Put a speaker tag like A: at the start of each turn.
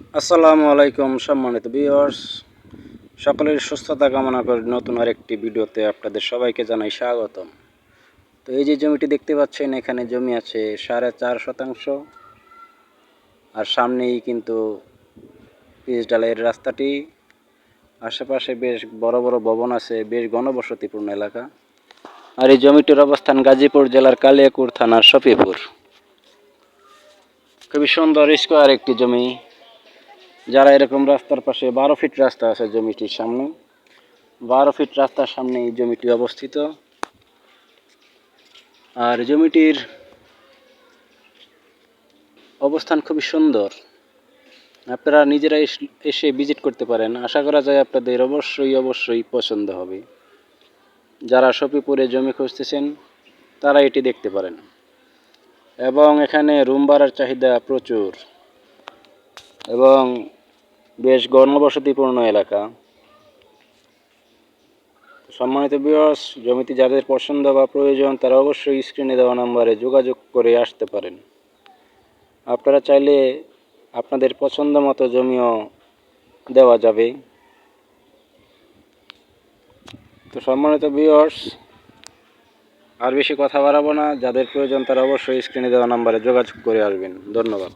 A: আসসালামু আলাইকুম সম্মানিত ভিউয়ার্স, সকলের সুস্থতা কামনা করে নতুন আরেকটি ভিডিওতে আপনাদের সবাইকে জানাই স্বাগতম। তো এই যে জমিটি দেখতে পাচ্ছেন, এখানে জমি আছে 4.5 শতাংশ, আর সামনেই কিন্তু পিচ ঢালাইয়ের রাস্তাটি, আশেপাশে বেশ বড় বড় ভবন আছে, বেশ ঘনবসতিপূর্ণ এলাকা। আর এই জমিটির অবস্থান গাজীপুর জেলার কালিয়াকৈর থানার শফিপুর। খুবই সুন্দর স্কোয়ার একটি জমি। যারা এরকম রাস্তার পাশে 12 ফিট রাস্তা আছে জমিটির সামনে, 12 ফিট রাস্তার সামনে এই জমিটি অবস্থিত। আর জমিটির অবস্থান খুবই সুন্দর, আপনারা নিজেরা এসে ভিজিট করতে পারেন। আশা করা যায় আপনাদের অবশ্যই পছন্দ হবে। যারা শফিপুরে জমি খুঁজতেছেন তারা এটি দেখতে পারেন। এবং এখানে রুম ভাড়ার চাহিদা প্রচুর এবং বেশ ঘনবসতিপূর্ণ এলাকা। সম্মানিত ভিউয়ার্স, জমিটি যাদের পছন্দ বা প্রয়োজন তারা অবশ্যই স্ক্রিনে দেওয়া নম্বরে যোগাযোগ করে আসতে পারেন। আপনারা চাইলে আপনাদের পছন্দ মতো জমিও দেওয়া যাবে। তো সম্মানিত ভিউয়ার্স, আর বেশি কথা বাড়াবো না, যাদের প্রয়োজন তারা অবশ্যই স্ক্রিনে দেওয়া নম্বরে যোগাযোগ করে আসবেন। ধন্যবাদ।